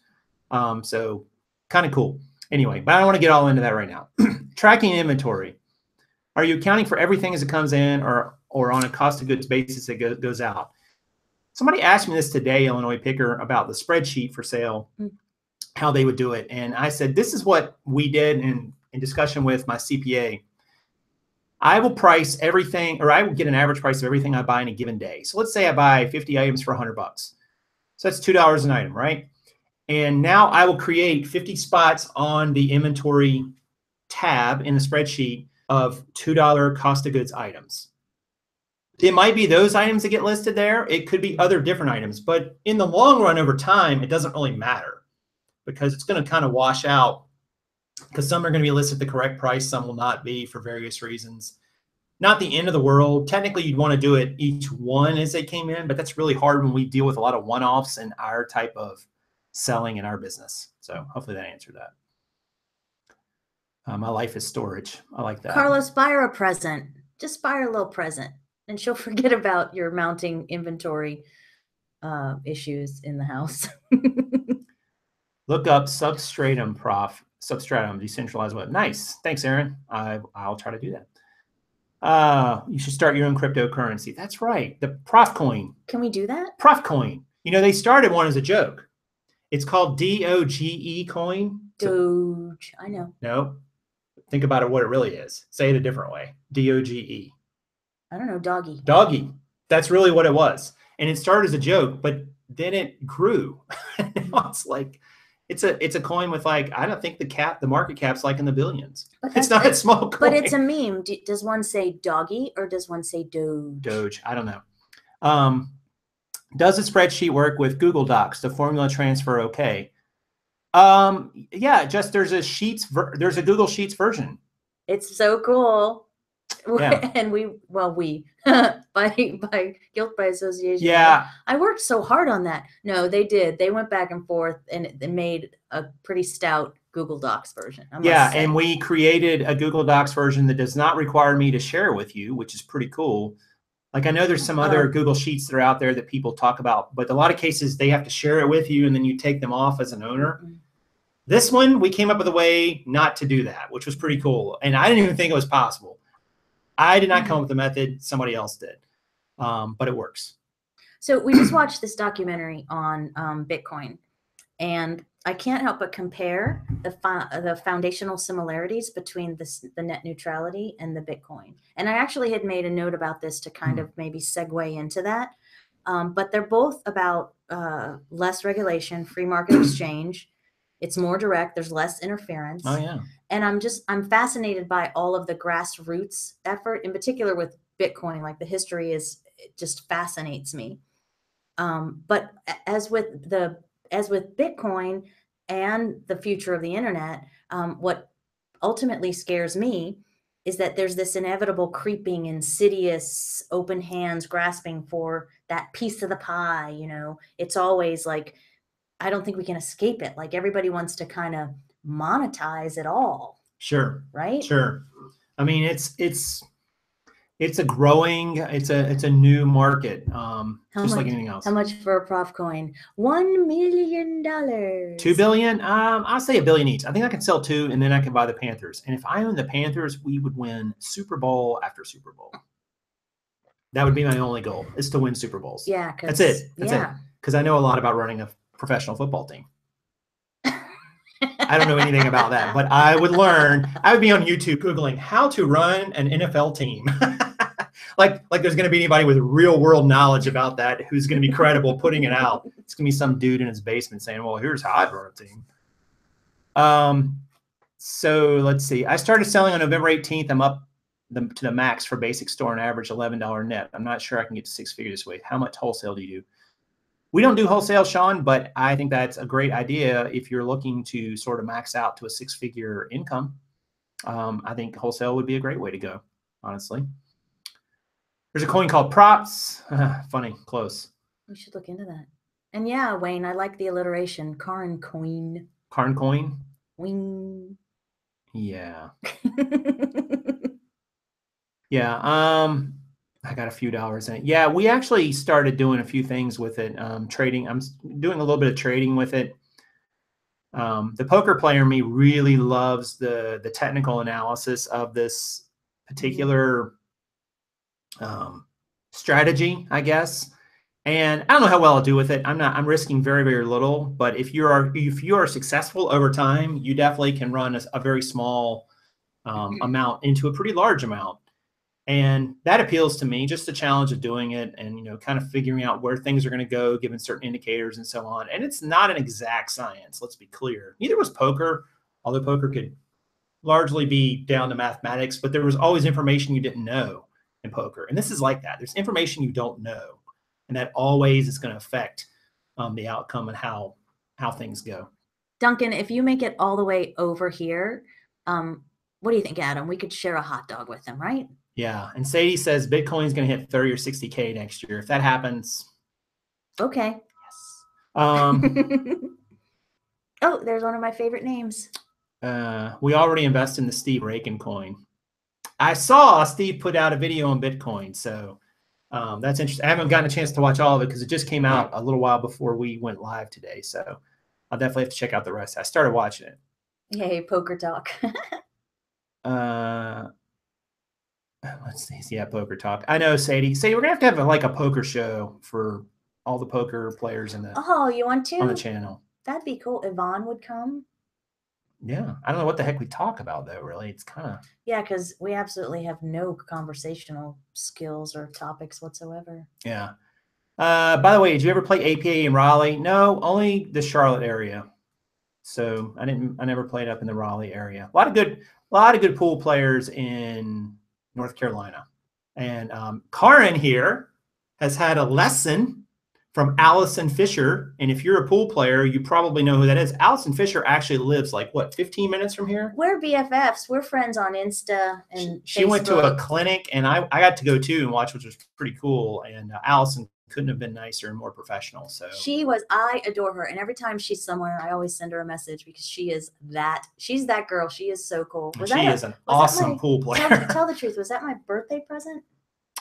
So kind of cool. Anyway, but I don't want to get all into that right now. Tracking inventory. Are you accounting for everything as it comes in or on a cost of goods basis that goes out? Somebody asked me this today, Illinois Picker, about the spreadsheet for sale, how they would do it. And I said, this is what we did in discussion with my CPA. I will price everything, or I will get an average price of everything I buy in a given day. So let's say I buy 50 items for $100. So that's $2 an item, right? And now I will create 50 spots on the inventory tab in the spreadsheet of $2 cost of goods items. It might be those items that get listed there. It could be other different items. But in the long run, over time, it doesn't really matter because it's going to kind of wash out because some are going to be listed at the correct price. Some will not be for various reasons. Not the end of the world. Technically, you'd want to do it each one as they came in, but that's really hard when we deal with a lot of one-offs in our type of selling in our business. So hopefully that answered that. My life is storage. I like that. Carlos, buy her a present. Just buy her a little present and she'll forget about your mounting inventory issues in the house. Look up substratum, Prof. substratum, decentralized web. Nice. Thanks, Aaron. I'll try to do that. You should start your own cryptocurrency. That's right. The Prof coin. Can we do that? Prof coin. You know, they started one as a joke. It's called DOGE coin. Doge. I know. No. Think about it, what it really is. Say it a different way. DOGE. I don't know. Doggy. Doggy. That's really what it was. And it started as a joke, but then it grew. Now it's like, it's a coin with like, I don't think the market cap's like in the billions. It's not a small coin. But it's a meme. Does one say doggy or does one say Doge? Doge. I don't know. Does the spreadsheet work with Google Docs? The formula transfer okay? Yeah, just there's a Google Sheets version. It's so cool. Yeah. And by guilt by association. Yeah. I worked so hard on that. No, they did. They went back and forth and it made a pretty stout Google Docs version. Yeah, and we created a Google Docs version that does not require me to share with you, which is pretty cool. Like I know there's some other Google Sheets that are out there that people talk about, but a lot of cases they have to share it with you and then you take them off as an owner. Mm-hmm. This one, we came up with a way not to do that, which was pretty cool. And I didn't even think it was possible. I did not come up with the method. Somebody else did. But it works. So we just watched this documentary on Bitcoin. And I can't help but compare the foundational similarities between the net neutrality and the Bitcoin. And I actually had made a note about this to kind of maybe segue into that. But they're both about less regulation, free market exchange. It's more direct. There's less interference. Oh, yeah. And I'm fascinated by all of the grassroots effort, in particular with Bitcoin. Like the history it just fascinates me. But as with Bitcoin and the future of the internet, what ultimately scares me is that there's this inevitable creeping, insidious, open hands grasping for that piece of the pie. You know, it's always like, I don't think we can escape it. Like everybody wants to kind of monetize it all. Sure. Right. Sure. I mean, it's a growing, it's a new market. Like anything else. How much for a Prof coin? $1 million. $2 billion. I'll say $1 billion each. I think I can sell 2 and then I can buy the Panthers. And if I own the Panthers, we would win Super Bowl after Super Bowl. That would be my only goal, is to win Super Bowls. Yeah. That's it. That's it. Because I know a lot about running a professional football team. I don't know anything about that, but I would learn. I would be on YouTube Googling how to run an NFL team. like there's going to be anybody with real world knowledge about that who's going to be credible putting it out. It's going to be some dude in his basement saying, well, here's how I run a team. So let's see. I started selling on November 18th. I'm up to the max for basic store and average $11 net. I'm not sure I can get to 6 figures this way. How much wholesale do you do? We don't do wholesale, Sean, but I think that's a great idea if you're looking to sort of max out to a 6-figure income. I think wholesale would be a great way to go, honestly. There's a coin called Props. Funny, close. We should look into that. And yeah, Wayne, I like the alliteration. Kaaren coin. Kaaren coin? Wing. Yeah. Yeah. I got a few dollars in it. Yeah, we actually started doing a few things with it. Trading. I'm doing a little bit of trading with it. The poker player in me really loves the technical analysis of this particular strategy, I guess. And I don't know how well I'll do with it. I'm risking very, very little. But if you are successful over time, you definitely can run a very small amount into a pretty large amount. And that appeals to me, just the challenge of doing it and, you know, kind of figuring out where things are going to go, given certain indicators and so on. And it's not an exact science, let's be clear. Neither was poker, although poker could largely be down to mathematics, but there was always information you didn't know in poker. And this is like that. There's information you don't know, and that always is going to affect the outcome and how things go. Duncan, if you make it all the way over here, what do you think, Adam? We could share a hot dog with them, right? Yeah. And Sadie says Bitcoin is going to hit 30 or 60K next year. If that happens. Okay. Yes. Oh, there's one of my favorite names. We already invest in the Steve Raiken coin. I saw Steve put out a video on Bitcoin. So that's interesting. I haven't gotten a chance to watch all of it because it just came out a little while before we went live today. So I'll definitely have to check out the rest. I started watching it. Yay, poker talk. Let's see. Yeah, poker talk. I know, Sadie. Sadie, we're gonna have like a poker show for all the poker players in the Oh, you want to? on the channel. That'd be cool. Yvonne would come. Yeah, I don't know what the heck we talk about though. Really, it's kind of Yeah, because we absolutely have no conversational skills or topics whatsoever. yeah. By the way, did you ever play APA in Raleigh? No, only the Charlotte area. So I never played up in the Raleigh area. A lot of good pool players in North Carolina. And Kaaren here has had a lesson from Allison Fisher. And if you're a pool player, you probably know who that is. Allison Fisher actually lives like, what, 15 minutes from here? We're BFFs. We're friends on Insta and she went to a clinic, and I got to go too and watch, which was pretty cool. And Allison couldn't have been nicer and more professional. So I adore her. And every time she's somewhere, I always send her a message because she's that girl. She is so cool. She is an awesome pool player. Tell the truth. Was that my birthday present?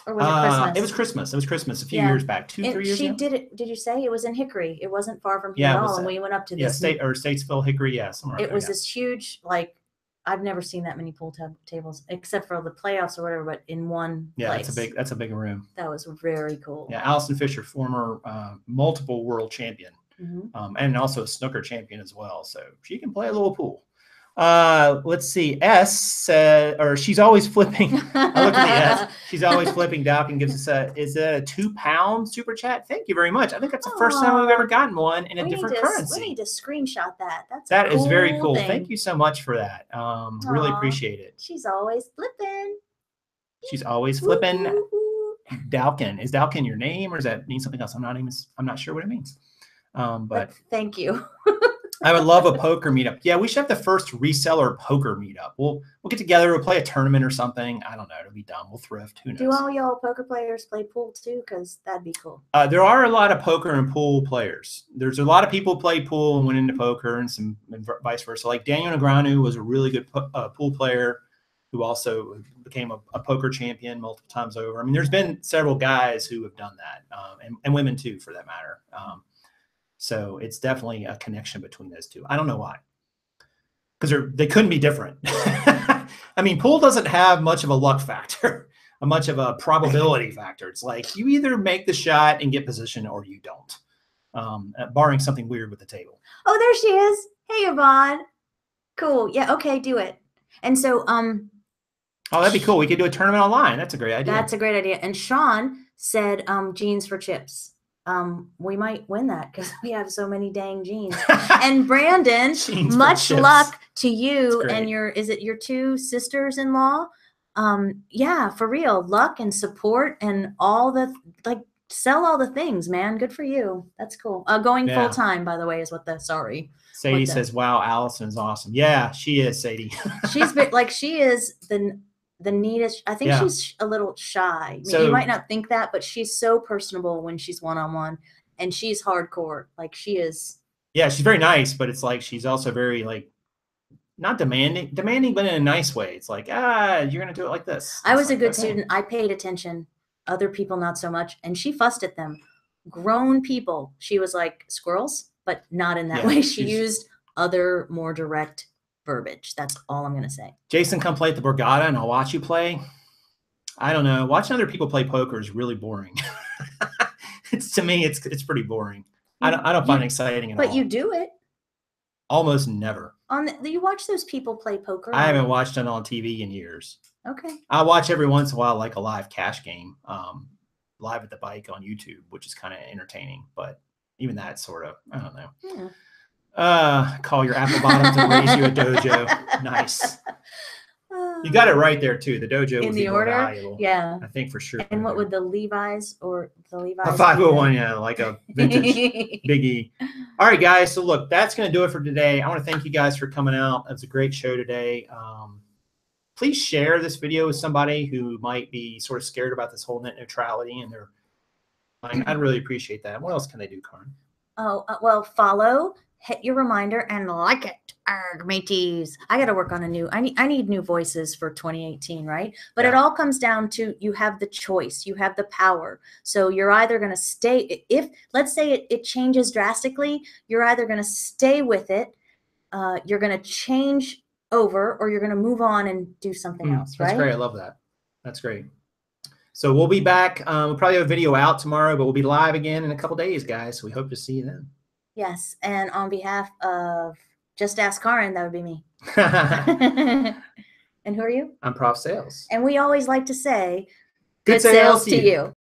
Or was it Christmas? It was Christmas. It was Christmas a few years back, 2-3 years ago. Did you say it was in Hickory? It wasn't far from here at all. And we went up to this. Statesville, Hickory. Yeah, somewhere. It was this huge, like, I've never seen that many pool tables except for the playoffs or whatever, but in one place. That's a big room. That was very cool. Yeah, Allison Fisher, former multiple world champion, and also a snooker champion as well. So she can play a little pool. Let's see. S said, or she's always flipping. I look at the S. She's always flipping. Dalkin gives us is that a £2 super chat? Thank you very much. I think that's the first time we've ever gotten one in a different currency. We need to screenshot that. That is very cool. Thank you so much for that. Really appreciate it. She's always flipping. She's always flipping. Dalkin. Is Dalkin your name, or does that mean something else? I'm not sure what it means. But thank you. I would love a poker meetup. Yeah, we should have the first reseller poker meetup. We'll get together. We'll play a tournament or something. I don't know. It'll be dumb. We'll thrift. Who knows? Do all y'all poker players play pool too? Because that'd be cool. There are a lot of poker and pool players. There's a lot of people who play pool and went into poker, and vice versa. Like Daniel Negreanu was a really good pool player who also became a poker champion multiple times over. I mean, there's been several guys who have done that, and women too, for that matter. So it's definitely a connection between those two. I don't know why, because they couldn't be different. I mean, pool doesn't have much of a luck factor, much of a probability factor. It's like you either make the shot and get position or you don't, barring something weird with the table. Oh, there she is. Hey, Yvonne. Cool. Yeah. Okay. Do it. And so, oh, that'd be cool. We could do a tournament online. That's a great idea. That's a great idea. And Sean said, jeans for chips. We might win that because we have so many dang jeans. And Brandon, much luck to you and is it your two sisters-in-law? Yeah, for real. Luck and support and all the, like, sell all the things, man. Good for you. That's cool. Going full time, by the way, is Sadie says, wow, Allison is awesome. Yeah, she is, Sadie. She's like, she is the neatest. I think she's a little shy. I mean, you might not think that, but she's so personable when she's one-on-one, and she's hardcore. Like, she is. Yeah, she's very nice, but it's like she's also very, like, not demanding, but in a nice way. It's like, you're going to do it like this. I was a good student. I paid attention. Other people, not so much. And she fussed at them. Grown people. She was like, squirrels, but not in that way. She used other, more direct verbiage. That's all I'm gonna say. Jason, come play at the Borgata and I'll watch you play. I don't know. Watching other people play poker is really boring. To me, it's pretty boring. I don't find it exciting at all. But you do it. Almost never. You watch those people play poker? I haven't watched it on TV in years. Okay. I watch every once in a while, like a live cash game, live at the bike on YouTube, which is kind of entertaining. But even that sort of, I don't know. Yeah. Call your apple bottom to raise you a dojo. Nice. You got it right there too. The dojo would be more valuable. Yeah, I think for sure. And what would the Levi's A 501, yeah, like a vintage biggie. All right, guys. So look, that's going to do it for today. I want to thank you guys for coming out. It was a great show today. Please share this video with somebody who might be sort of scared about this whole net neutrality, and I'd really appreciate that. What else can they do, Kaaren? Oh, well, follow. Hit your reminder and like it. Arg, mateys. I got to work on I need new voices for 2018, right? But it all comes down to you have the choice. You have the power. So you're either going to stay, let's say it changes drastically, you're either going to stay with it you're going to change over, or you're going to move on and do something else, right? That's great. I love that. That's great. So we'll be back. We'll probably have a video out tomorrow, but we'll be live again in a couple days, guys. So we hope to see you then. Yes. And on behalf of Just Ask Kaaren, that would be me. And who are you? I'm Prof Sales. And we always like to say, Good sales to you.